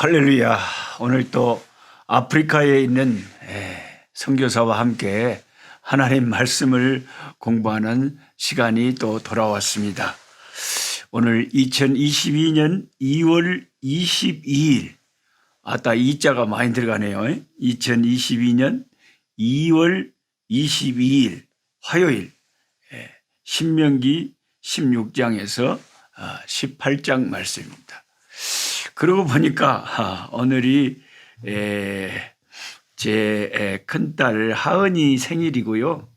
할렐루야. 오늘 또 아프리카에 있는 선교사와 함께 하나님 말씀을 공부하는 시간이 또 돌아왔습니다. 오늘 2022년 2월 22일, 아따 이자가 많이 들어가네요. 2022년 2월 22일 화요일, 신명기 16장에서 18장 말씀입니다. 그러고 보니까 오늘이 제 큰딸 하은이 생일이고요.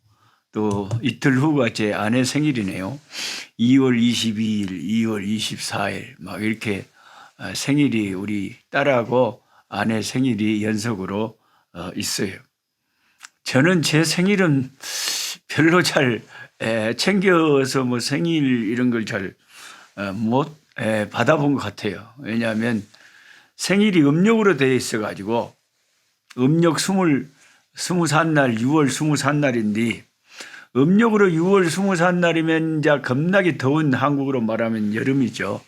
또 이틀 후가 제 아내 생일이네요. 2월 22일, 2월 24일 막 이렇게 생일이 우리 딸하고 아내 생일이 연속으로 있어요. 저는 제 생일은 별로 잘 챙겨서 뭐 생일 이런 걸 잘 못 받아본 것 같아요. 왜냐하면 생일이 음력으로 되어 있어가지고 음력 20살 6월 20살인데 음력으로 6월 20살이면 이제 겁나게 더운 한국으로 말하면 여름이죠.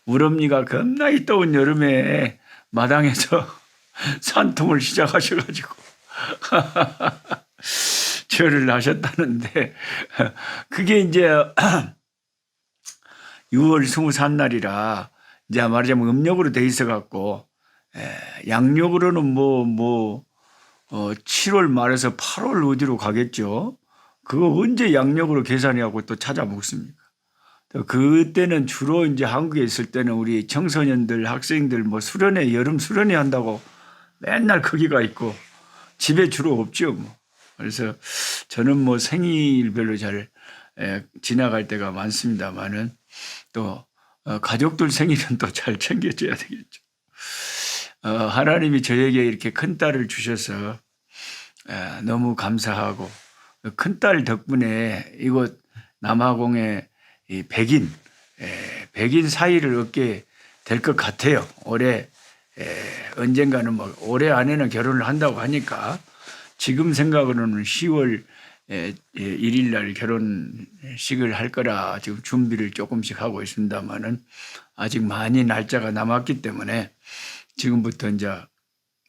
우리 어머니가 겁나게 더운 여름에 마당에서 산통을 시작하셔가지고 절을 하셨다는데 그게 이제 6월 20살이라 이제 말하자면 음력으로 돼 있어 갖고 양력으로는 7월 말에서 8월 어디로 가겠죠. 그거 언제 양력으로 계산해 갖고 또 찾아 먹습니까? 그때는 주로 이제 한국에 있을 때는 우리 청소년들 학생들 뭐 수련회 여름 수련회 한다고 맨날 거기가 있고 집에 주로 없죠 뭐. 그래서 저는 뭐 생일별로 잘 지나갈 때가 많습니다만은 또 가족들 생일은 또 잘 챙겨줘야 되겠죠. 하나님이 저에게 이렇게 큰 딸을 주셔서 너무 감사하고 큰딸 덕분에 이곳 남아공에 이 백인 사이를 얻게 될 것 같아요. 올해 언젠가는 뭐 올해 안에는 결혼을 한다고 하니까 지금 생각으로는 10월 1일 날 결혼식을 할 거라 지금 준비를 조금씩 하고 있습니다만은 아직 많이 날짜가 남았기 때문에 지금부터 이제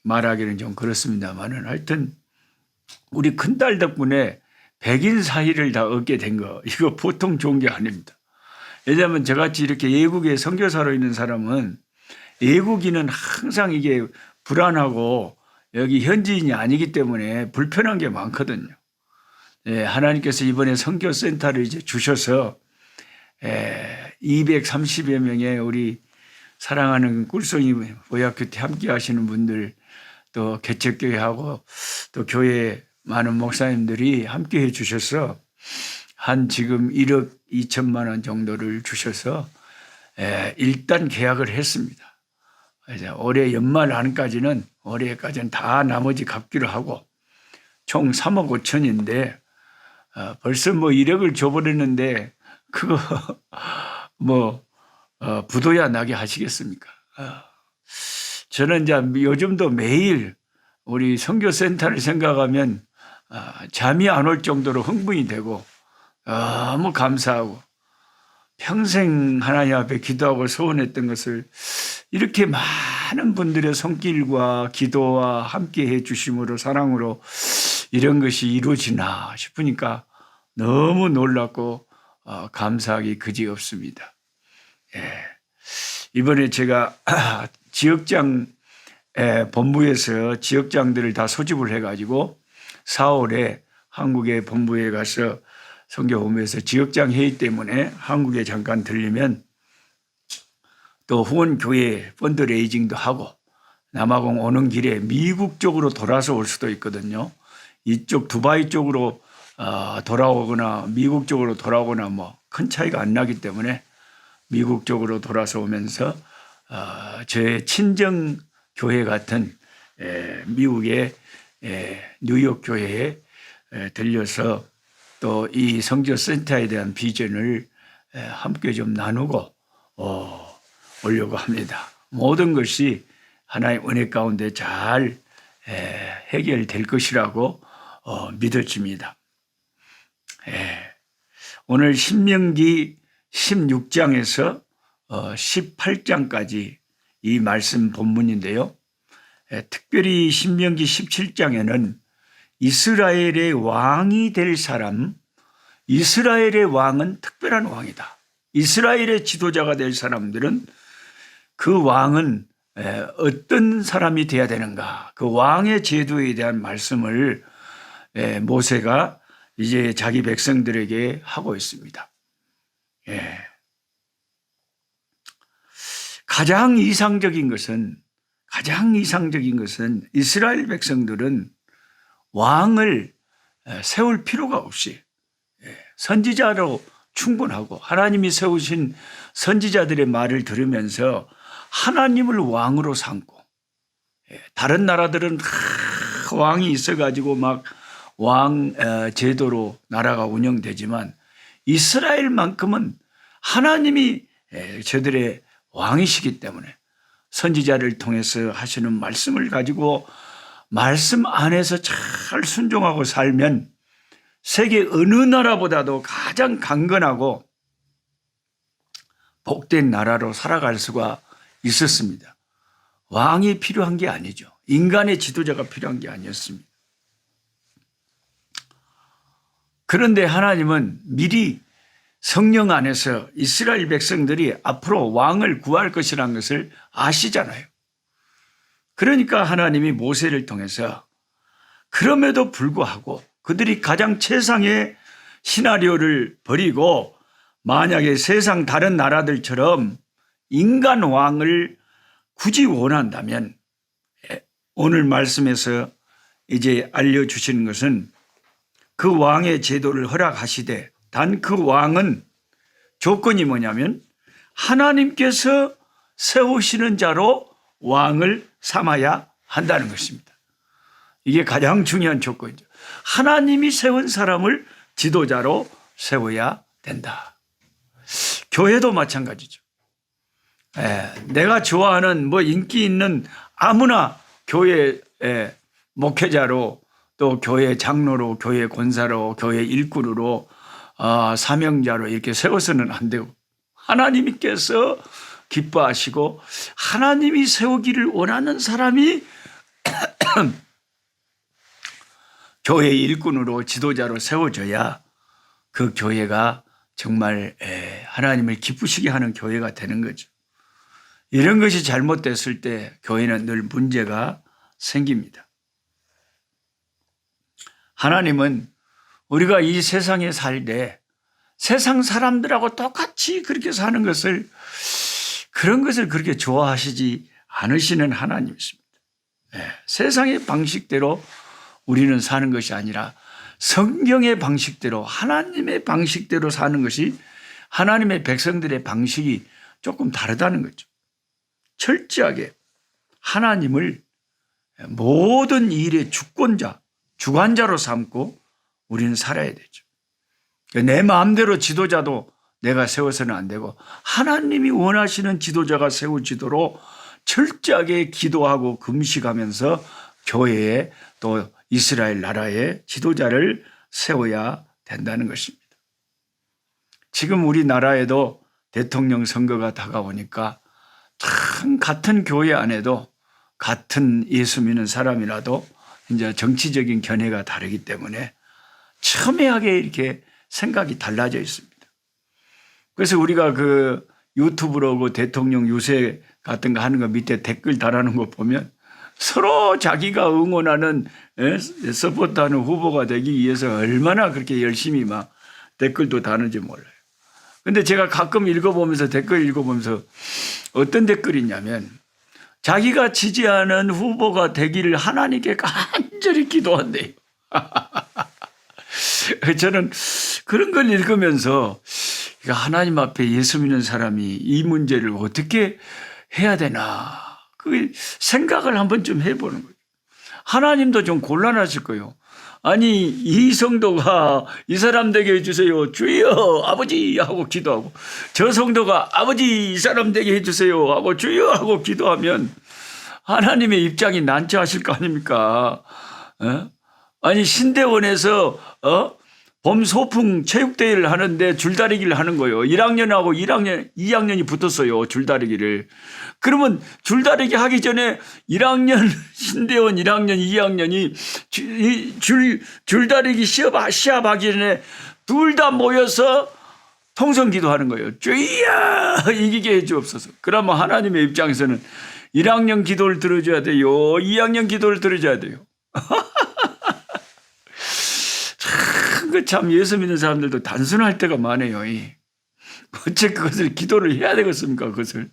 말하기는 좀 그렇습니다만은 하여튼 우리 큰딸 덕분에 백인 사이를 다 얻게 된 거 이거 보통 좋은 게 아닙니다. 왜냐하면 저같이 이렇게 외국에 선교사로 있는 사람은 외국인은 항상 이게 불안하고 여기 현지인이 아니기 때문에 불편한 게 많거든요. 하나님께서 이번에 선교센터를 이제 주셔서 230여 명의 우리 사랑하는 꿀송이 보약교회 함께 하시는 분들 또 개척교회하고 또 교회 많은 목사님들이 함께 해 주셔서 한 지금 1억 2천만 원 정도를 주셔서 일단 계약을 했습니다. 올해 연말 안까지는 올해까지는 다 나머지 갚기로 하고 총 3억 5천인데 벌써 뭐 1억을 줘버렸는데 그거 부도야 나게 하시겠습니까? 저는 이제 요즘도 매일 우리 선교센터를 생각하면 잠이 안 올 정도로 흥분이 되고 너무 감사하고 평생 하나님 앞에 기도하고 소원했던 것을 이렇게 많은 분들의 손길과 기도와 함께 해 주심으로 사랑으로 이런 것이 이루어지나 싶으니까 너무 놀랍고 감사하기 그지없습니다. 이번에 제가 지역장 본부에서 지역장들을 다 소집을 해가지고 4월에 한국의 본부에 가서 선교본부에서 지역장 회의 때문에 한국에 잠깐 들리면 또 후원교회 펀드레이징도 하고 남아공 오는 길에 미국 쪽으로 돌아서 올 수도 있거든요. 이쪽 두바이 쪽으로 돌아오거나 미국 쪽으로 돌아오거나 뭐 큰 차이가 안 나기 때문에 미국 쪽으로 돌아서 오면서 제 친정 교회 같은 미국의 뉴욕 교회에 들려서 또 이 선교센터에 대한 비전을 함께 좀 나누고 오려고 합니다. 모든 것이 하나의 은혜 가운데 잘 해결될 것이라고 믿어집니다. 오늘 신명기 16장에서 18장까지 이 말씀 본문인데요. 특별히 신명기 17장에는 이스라엘의 왕이 될 사람, 이스라엘의 왕은 특별한 왕이다. 이스라엘의 지도자가 될 사람들은 그 왕은 어떤 사람이 돼야 되는가, 그 왕의 제도에 대한 말씀을 모세가 이제 자기 백성들에게 하고 있습니다. 가장 이상적인 것은 이스라엘 백성들은 왕을 세울 필요가 없이 선지자로 충분하고 하나님이 세우신 선지자들의 말을 들으면서 하나님을 왕으로 삼고, 다른 나라들은 왕이 있어가지고 막 왕 제도로 나라가 운영되지만 이스라엘만큼은 하나님이 저들의 왕이시기 때문에 선지자를 통해서 하시는 말씀을 가지고 말씀 안에서 잘 순종하고 살면 세계 어느 나라보다도 가장 강건하고 복된 나라로 살아갈 수가 있었습니다. 왕이 필요한 게 아니죠. 인간의 지도자가 필요한 게 아니었습니다. 그런데 하나님은 미리 성령 안에서 이스라엘 백성들이 앞으로 왕을 구할 것이라는 것을 아시잖아요. 그러니까 하나님이 모세를 통해서 그럼에도 불구하고 그들이 가장 최상의 시나리오를 버리고 만약에 세상 다른 나라들처럼 인간 왕을 굳이 원한다면 오늘 말씀에서 이제 알려주시는 것은 그 왕의 제도를 허락하시되 단 그 왕은 조건이 뭐냐면 하나님께서 세우시는 자로 왕을 삼아야 한다는 것입니다. 이게 가장 중요한 조건이죠. 하나님이 세운 사람을 지도자로 세워야 된다. 교회도 마찬가지죠. 내가 좋아하는 인기 있는 아무나 교회 목회자로 또 교회 장로로, 교회 권사로, 교회 일꾼으로, 사명자로 이렇게 세워서는 안 되고 하나님께서 기뻐하시고 하나님이 세우기를 원하는 사람이 교회 일꾼으로 지도자로 세워져야 그 교회가 정말 하나님을 기쁘시게 하는 교회가 되는 거죠. 이런 것이 잘못됐을 때 교회는 늘 문제가 생깁니다. 하나님은 우리가 이 세상에 살때 세상 사람들하고 똑같이 그렇게 사는 것을, 그런 것을 그렇게 좋아하시지 않으시는 하나님이십니다. 세상의 방식대로 우리는 사는 것이 아니라 성경의 방식대로, 하나님의 방식대로 사는 것이 하나님의 백성들의 방식이 조금 다르다는 거죠. 철저하게 하나님을 모든 일의 주권자, 주관자로 삼고 우리는 살아야 되죠. 내 마음대로 지도자도 내가 세워서는 안 되고 하나님이 원하시는 지도자가 세워지도록 철저하게 기도하고 금식하면서 교회에 또 이스라엘 나라의 지도자를 세워야 된다는 것입니다. 지금 우리나라에도 대통령 선거가 다가오니까 참 같은 교회 안에도 같은 예수 믿는 사람이라도 이제 정치적인 견해가 다르기 때문에 첨예하게 이렇게 생각이 달라져 있습니다. 그래서 우리가 그 유튜브로 그 대통령 유세 같은 거 하는 거 밑에 댓글 달아놓은 거 보면 서로 자기가 응원하는, 서포트하는 후보가 되기 위해서 얼마나 그렇게 열심히 막 댓글도 다는지 몰라요. 근데 제가 가끔 읽어보면서, 댓글 읽어보면서 어떤 댓글이 있냐면 자기가 지지하는 후보가 되기를 하나님께 간절히 기도한대요. 저는 그런 걸 읽으면서 하나님 앞에 예수 믿는 사람이 이 문제를 어떻게 해야 되나, 그 생각을 한번 좀 해보는 거예요. 하나님도 좀 곤란하실 거예요. 아니, 이 성도가 이 사람 되게 해주세요, 주여 아버지 하고 기도하고, 저 성도가 아버지 이 사람 되게 해주세요 하고 주여 하고 기도하면 하나님의 입장이 난처하실 거 아닙니까? 아니, 신대원에서 봄 소풍 체육대회를 하는데 줄다리기를 하는 거예요. 1학년하고 2학년이 붙었어요. 줄다리기를. 그러면 줄다리기 하기 전에 1학년 신대원 1학년 2학년이 줄다리기 시합하기 전에 둘 다 모여서 통성기도 하는 거예요. 주야 이기게 해주옵소서. 그러면 하나님의 입장에서는 1학년 기도를 들어줘야 돼요. 2학년 기도를 들어줘야 돼요. 참 예수 믿는 사람들도 단순할 때가 많아요. 어째 그것을 기도를 해야 되겠습니까? 그것을.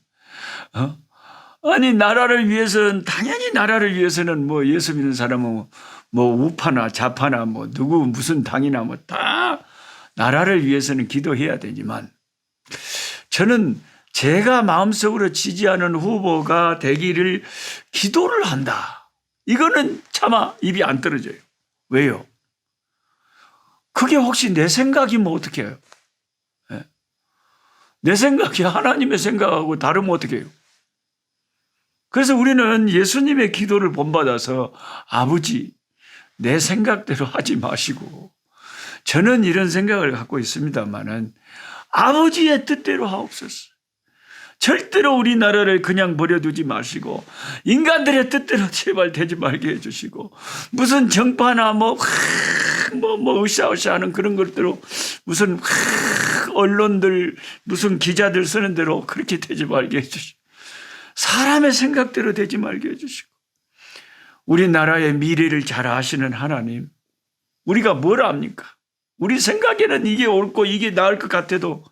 아니 나라를 위해서는 당연히 나라를 위해서는 뭐 예수 믿는 사람은 뭐 우파나 좌파나 뭐 누구 무슨 당이나 뭐 다 나라를 위해서는 기도해야 되지만 저는 제가 마음속으로 지지하는 후보가 되기를 기도를 한다. 이거는 차마 입이 안 떨어져요. 왜요? 그게 혹시 내 생각이면 어떻게 해요? 내 생각이 하나님의 생각하고 다르면 어떻게 해요? 그래서 우리는 예수님의 기도를 본받아서 아버지 내 생각대로 하지 마시고 저는 이런 생각을 갖고 있습니다만은 아버지의 뜻대로 하옵소서. 절대로 우리나라를 그냥 버려두지 마시고 인간들의 뜻대로 제발 되지 말게 해주시고 무슨 정파나 뭐 으쌰으쌰하는 그런 것대로 무슨 언론들 무슨 기자들 쓰는 대로 그렇게 되지 말게 해주시고 사람의 생각대로 되지 말게 해주시고 우리나라의 미래를 잘 아시는 하나님 우리가 뭘 압니까? 우리 생각에는 이게 옳고 이게 나을 것 같아도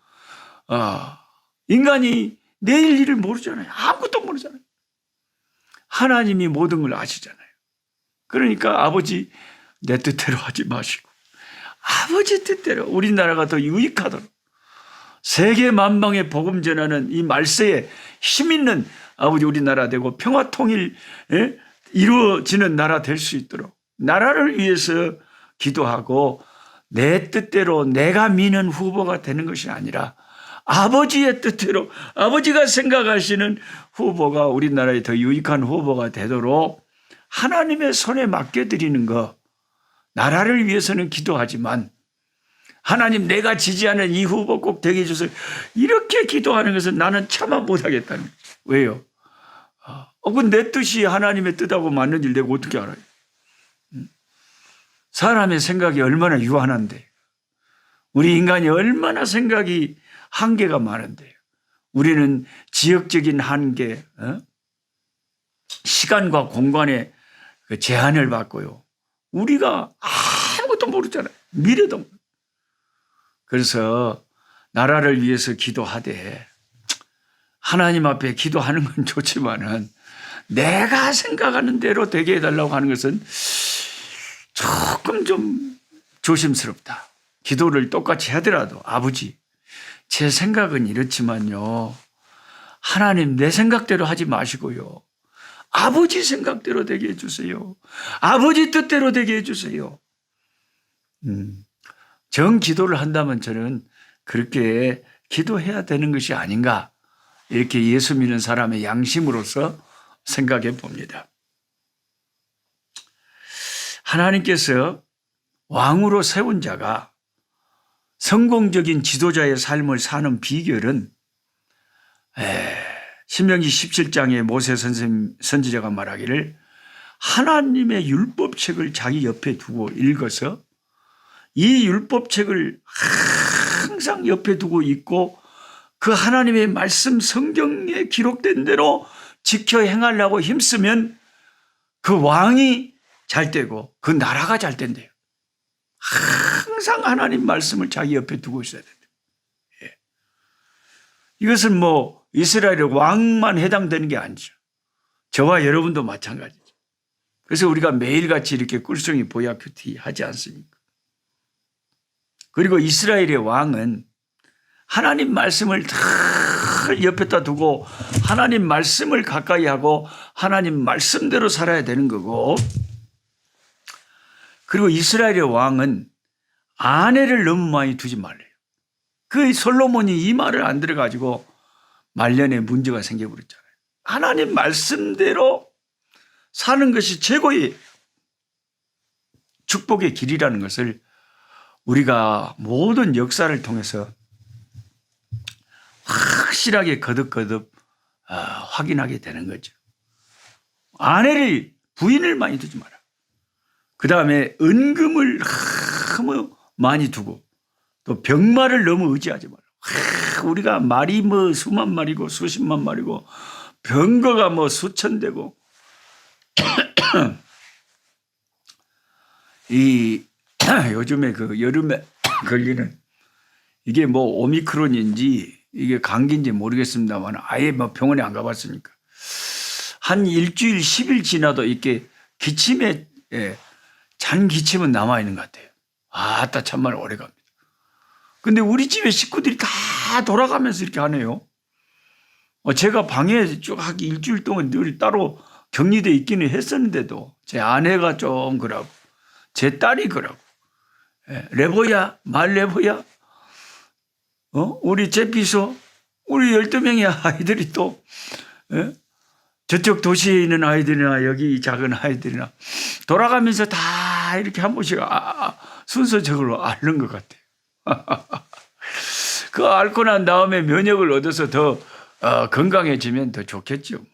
인간이 내일 일을 모르잖아요. 아무것도 모르잖아요. 하나님이 모든 걸 아시잖아요. 그러니까 아버지 내 뜻대로 하지 마시고 아버지 뜻대로 우리나라가 더 유익하도록 세계 만방에 복음 전하는 이 말세에 힘 있는 아버지 우리나라 되고 평화 통일 이루어지는 나라 될 수 있도록 나라를 위해서 기도하고 내 뜻대로 내가 미는 후보가 되는 것이 아니라 아버지의 뜻대로 아버지가 생각하시는 후보가 우리나라에 더 유익한 후보가 되도록 하나님의 손에 맡겨드리는 거 나라를 위해서는 기도하지만 하나님 내가 지지하는 이 후보 꼭 되게 해주세요. 이렇게 기도하는 것은 나는 차마 못하겠다는 거죠. 왜요? 그 내 뜻이 하나님의 뜻하고 맞는지 내가 어떻게 알아요? 사람의 생각이 얼마나 유한한데 우리 인간이 얼마나 생각이 한계가 많은데요. 우리는 지역적인 한계, 시간과 공간의 그 제한을 받고요. 우리가 아무것도 모르잖아요. 미래도 모르고. 그래서 나라를 위해서 기도하되 하나님 앞에 기도하는 건 좋지만은 내가 생각하는 대로 되게 해달라고 하는 것은 조금 좀 조심스럽다. 기도를 똑같이 하더라도 아버지 제 생각은 이렇지만요. 하나님 내 생각대로 하지 마시고요. 아버지 생각대로 되게 해주세요. 아버지 뜻대로 되게 해주세요. 정 기도를 한다면 저는 그렇게 기도해야 되는 것이 아닌가 이렇게 예수 믿는 사람의 양심으로서 생각해 봅니다. 하나님께서 왕으로 세운 자가 성공적인 지도자의 삶을 사는 비결은 신명기 17장에 모세 선지자가 말하기를 하나님의 율법책을 자기 옆에 두고 읽어서 이 율법책을 항상 옆에 두고 있고 그 하나님의 말씀 성경에 기록된 대로 지켜 행하려고 힘쓰면 그 왕이 잘 되고 그 나라가 잘 된대요. 항상 하나님 말씀을 자기 옆에 두고 있어야 된다. 이것은 뭐 이스라엘의 왕만 해당되는 게 아니죠. 저와 여러분도 마찬가지죠. 그래서 우리가 매일같이 이렇게 꿀송이 보약 큐티 하지 않습니까? 그리고 이스라엘의 왕은 하나님 말씀을 다 옆에다 두고 하나님 말씀을 가까이 하고 하나님 말씀대로 살아야 되는 거고 그리고 이스라엘의 왕은 아내를 너무 많이 두지 말래요. 그 솔로몬이 이 말을 안 들어가지고 말년에 문제가 생겨버렸잖아요. 하나님 말씀대로 사는 것이 최고의 축복의 길이라는 것을 우리가 모든 역사를 통해서 확실하게 거듭거듭 확인하게 되는 거죠. 부인을 많이 두지 마라. 그 다음에 은금을 너무 많이 두고 또 병마를 너무 의지하지 마라. 우리가 말이 뭐 수만 마리고 수십만 마리고 병거가 뭐 수천 대고 이 요즘에 그 여름에 걸리는 이게 뭐 오미크론인지 이게 감기인지 모르겠습니다만 아예 뭐 병원에 안 가봤으니까 한 일주일 10일 지나도 이렇게 기침에 잔 기침은 남아있는 것 같아요. 아따 참말 오래 갑니다. 근데 우리 집에 식구들이 다 돌아가면서 이렇게 하네요. 제가 방에 쭉 일주일 동안 늘 따로 격리돼 있기는 했었는데도 제 아내가 좀 그러고 제 딸이 그러고 레보야 말레보야 우리 제피소 우리 12명의 아이들이 또 저쪽 도시에 있는 아이들이나 여기 작은 아이들이나 돌아가면서 다 이렇게 한 번씩 순서적으로 앓는 것 같아요. 그 앓고 난 다음에 면역을 얻어서 더 건강해지면 더 좋겠죠.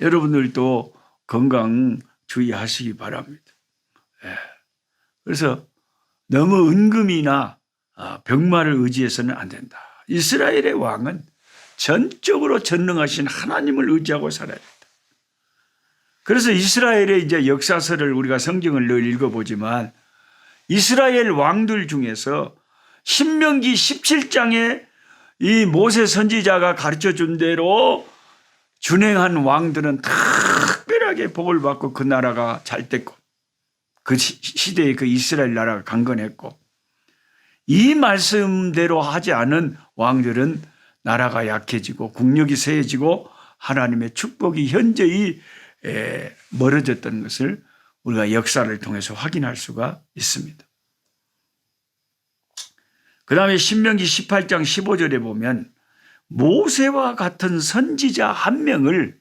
여러분들도 건강 주의하시기 바랍니다. 그래서 너무 은금이나 병마를 의지해서는 안 된다. 이스라엘의 왕은 전적으로 전능하신 하나님을 의지하고 살아야 된다. 그래서 이스라엘의 이제 역사서를 우리가 성경을 늘 읽어보지만 이스라엘 왕들 중에서 신명기 17장에 이 모세 선지자가 가르쳐 준 대로 준행한 왕들은 특별하게 복을 받고 그 나라가 잘 됐고 그 시대에 그 이스라엘 나라가 강건했고 이 말씀대로 하지 않은 왕들은 나라가 약해지고 국력이 쇠해지고 하나님의 축복이 현저히 멀어졌던 것을 우리가 역사를 통해서 확인할 수가 있습니다. 그 다음에 신명기 18장 15절에 보면 모세와 같은 선지자 한 명을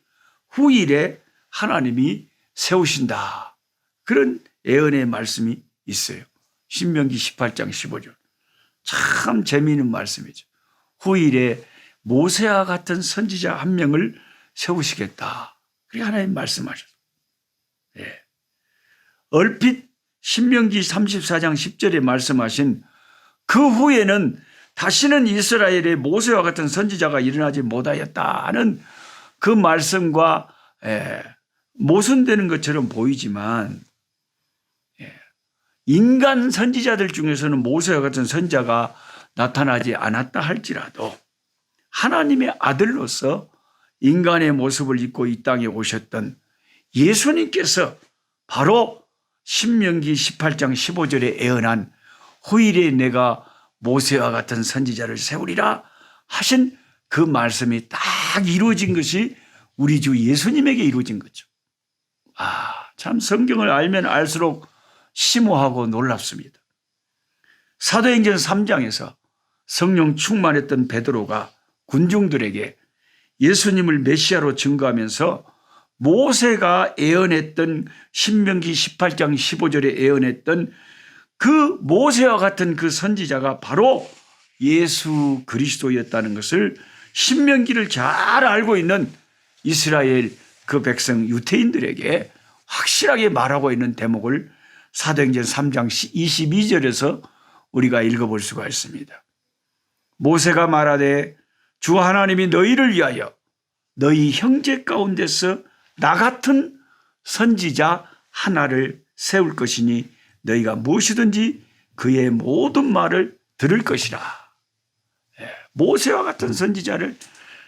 후일에 하나님이 세우신다. 그런 예언의 말씀이 있어요. 신명기 18장 15절. 참 재미있는 말씀이죠. 후일에 모세와 같은 선지자 한 명을 세우시겠다. 그렇게 하나님 말씀하셨어요. 얼핏 신명기 34장 10절에 말씀하신 그 후에는 다시는 이스라엘에 모세와 같은 선지자가 일어나지 못하였다는 그 말씀과 모순되는 것처럼 보이지만 인간 선지자들 중에서는 모세와 같은 선지자가 나타나지 않았다 할지라도 하나님의 아들로서 인간의 모습을 입고 이 땅에 오셨던 예수님께서 바로 신명기 18장 15절에 예언한 후일에 내가 모세와 같은 선지자를 세우리라 하신 그 말씀이 딱 이루어진 것이 우리 주 예수님에게 이루어진 거죠. 참 성경을 알면 알수록 심오하고 놀랍습니다. 사도행전 3장에서 성령 충만했던 베드로가 군중들에게 예수님을 메시아로 증거하면서 모세가 예언했던 신명기 18장 15절에 예언했던 그 모세와 같은 그 선지자가 바로 예수 그리스도였다는 것을 신명기를 잘 알고 있는 이스라엘 그 백성 유대인들에게 확실하게 말하고 있는 대목을 사도행전 3장 22절에서 우리가 읽어볼 수가 있습니다. 모세가 말하되 주 하나님이 너희를 위하여 너희 형제 가운데서 나 같은 선지자 하나를 세울 것이니 너희가 무엇이든지 그의 모든 말을 들을 것이라. 모세와 같은 선지자를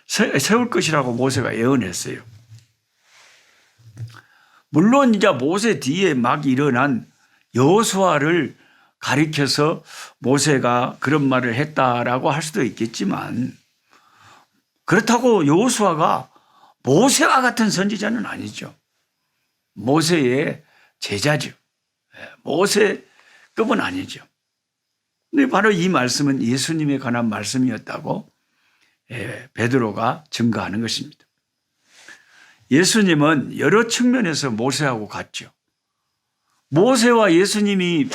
세울 것이라고 모세가 예언했어요. 물론 이제 모세 뒤에 막 일어난 여호수아를 가리켜서 모세가 그런 말을 했다라고 할 수도 있겠지만 그렇다고 여호수아가 모세와 같은 선지자는 아니죠. 모세의 제자죠. 모세급은 아니죠. 근데 바로 이 말씀은 예수님에 관한 말씀이었다고 베드로가 증거하는 것입니다. 예수님은 여러 측면에서 모세하고 같죠. 모세와 예수님이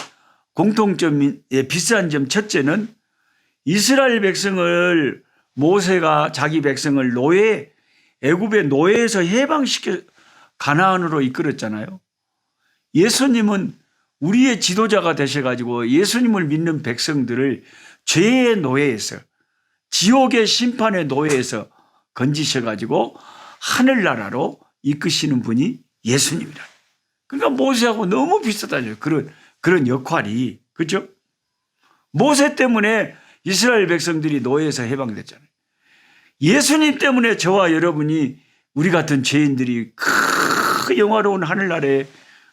공통점의 비슷한 점 첫째는 이스라엘 백성을 모세가 자기 백성을 애굽의 노예에서 해방시켜 가나안으로 이끌었잖아요. 예수님은 우리의 지도자가 되셔가지고 예수님을 믿는 백성들을 죄의 노예에서 지옥의 심판의 노예에서 건지셔가지고 하늘나라로 이끄시는 분이 예수님이라. 그러니까 모세하고 너무 비슷하죠. 그런 역할이. 그렇죠? 모세 때문에 이스라엘 백성들이 노예에서 해방됐잖아요. 예수님 때문에 저와 여러분이 우리 같은 죄인들이 그 영화로운 하늘나라에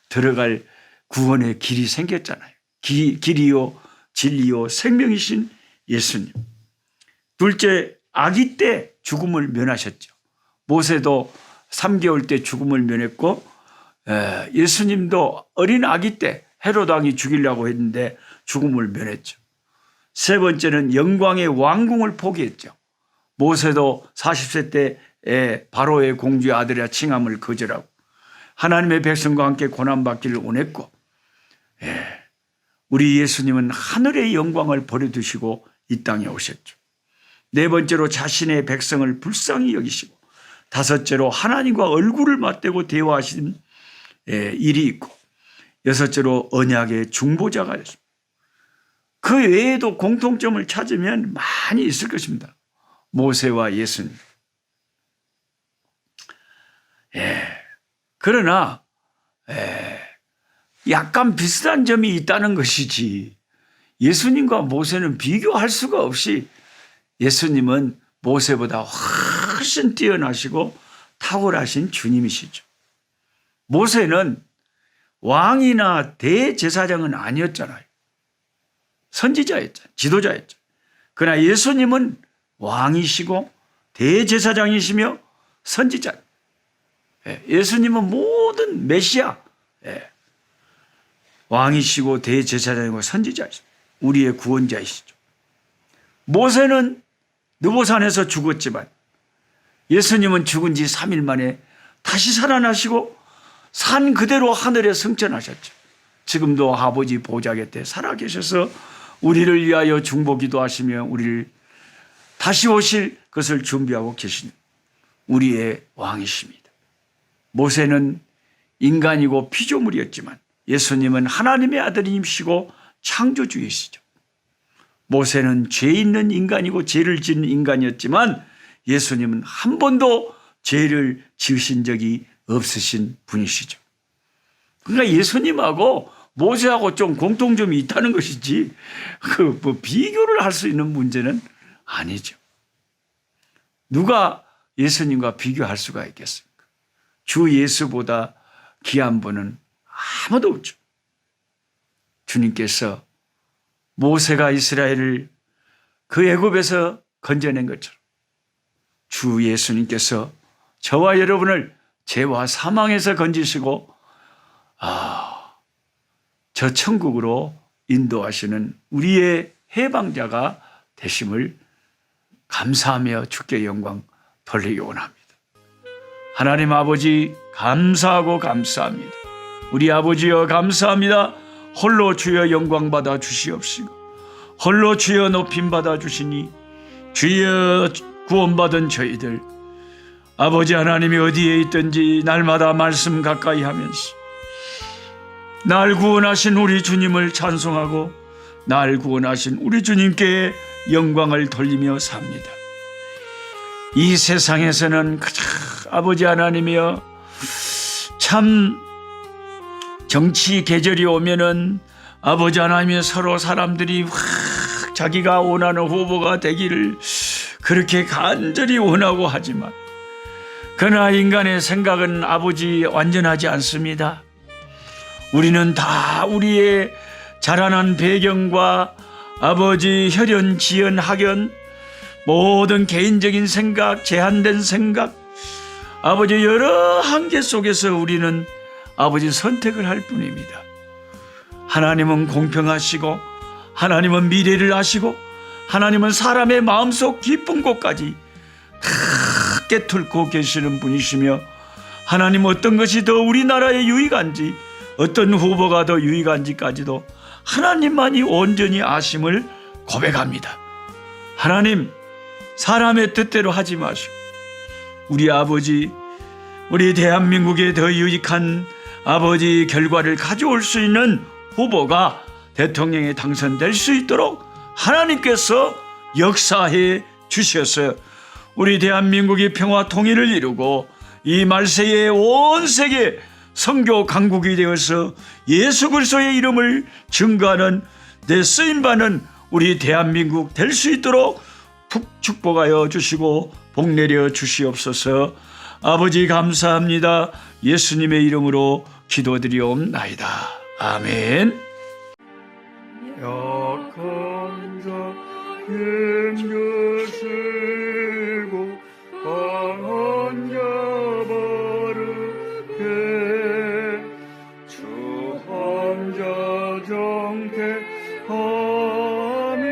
들어갈 구원의 길이 생겼잖아요. 길이요 진리요 생명이신 예수님. 둘째, 아기 때 죽음을 면하셨죠. 모세도 3개월 때 죽음을 면했고 예수님도 어린 아기 때 헤롯 왕이 죽이려고 했는데 죽음을 면했죠. 세 번째는 영광의 왕궁을 포기했죠. 모세도 40세 때 바로의 공주의 아들이라 칭함을 거절하고 하나님의 백성과 함께 고난받기를 원했고, 우리 예수님은 하늘의 영광을 버려두시고 이 땅에 오셨죠. 네 번째로 자신의 백성을 불쌍히 여기시고, 다섯째로 하나님과 얼굴을 맞대고 대화하신 일이 있고, 여섯째로 언약의 중보자가 됐습니다. 그 외에도 공통점을 찾으면 많이 있을 것입니다. 모세와 예수님. 그러나 약간 비슷한 점이 있다는 것이지, 예수님과 모세는 비교할 수가 없이 예수님은 모세보다 훨씬 뛰어나시고 탁월하신 주님이시죠. 모세는 왕이나 대제사장은 아니었잖아요. 선지자였잖아요. 지도자였죠. 그러나 예수님은 왕이시고 대제사장이시며 선지자. 예수님은 모든 메시아, 왕이시고 대제사장이고 선지자이시죠. 우리의 구원자이시죠. 모세는 느보산에서 죽었지만 예수님은 죽은 지 3일 만에 다시 살아나시고 산 그대로 하늘에 승천하셨죠. 지금도 아버지 보좌 곁에 살아계셔서 우리를 위하여 중보기도 하시며 우리를 다시 오실 것을 준비하고 계신 우리의 왕이십니다. 모세는 인간이고 피조물이었지만 예수님은 하나님의 아들이시고 창조주이시죠. 모세는 죄 있는 인간이고 죄를 짓는 인간이었지만 예수님은 한 번도 죄를 지으신 적이 없으신 분이시죠. 그러니까 예수님하고 모세하고 좀 공통점이 있다는 것이지 비교를 할 수 있는 문제는 아니죠. 누가 예수님과 비교할 수가 있겠습니까? 주 예수보다 귀한 분은 아무도 없죠. 주님께서 모세가 이스라엘을 그 애굽에서 건져낸 것처럼 주 예수님께서 저와 여러분을 죄와 사망에서 건지시고 저 천국으로 인도하시는 우리의 해방자가 되심을 감사하며 주께 영광 돌리기 원합니다. 하나님 아버지 감사하고 감사합니다. 우리 아버지여 감사합니다. 홀로 주여 영광 받아 주시옵시고 홀로 주여 높임 받아 주시니 주여 구원받은 저희들 아버지 하나님이 어디에 있든지 날마다 말씀 가까이 하면서 날 구원하신 우리 주님을 찬송하고 날 구원하신 우리 주님께 영광을 돌리며 삽니다. 이 세상에서는 아버지 하나님이여 참 정치 계절이 오면은 아버지 하나님이 서로 사람들이 자기가 원하는 후보가 되기를 그렇게 간절히 원하고 하지만 그러나 인간의 생각은 아버지 완전하지 않습니다. 우리는 다 우리의 자라난 배경과 아버지 혈연, 지연, 학연 모든 개인적인 생각, 제한된 생각 아버지 여러 한계 속에서 우리는 아버지 선택을 할 뿐입니다. 하나님은 공평하시고 하나님은 미래를 아시고 하나님은 사람의 마음속 깊은 곳까지 다 꿰뚫고 계시는 분이시며 하나님 어떤 것이 더 우리나라에 유익한지 어떤 후보가 더 유익한지까지도 하나님만이 온전히 아심을 고백합니다. 하나님, 사람의 뜻대로 하지 마시고 우리 아버지, 우리 대한민국에 더 유익한 아버지 결과를 가져올 수 있는 후보가 대통령에 당선될 수 있도록 하나님께서 역사해 주셔서 우리 대한민국이 평화 통일을 이루고 이 말세의 온 세계 선교 강국이 되어서 예수 그리스도의 이름을 증거하는 내 쓰임받는 우리 대한민국 될 수 있도록 축복하여 주시고 복 내려 주시옵소서. 아버지 감사합니다. 예수님의 이름으로 기도드리옵나이다. 아멘. 약한 자 힘주시고 강한 자 바르게 주 환자 정택함이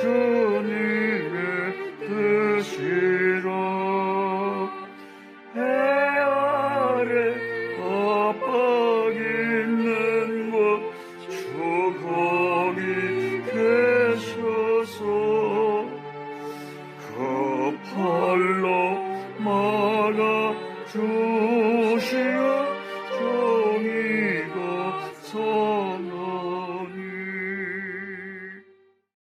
주님의 뜻이라. 해 아래 압박 있는 곳 주 거기 계셔서 그 팔로 막아 주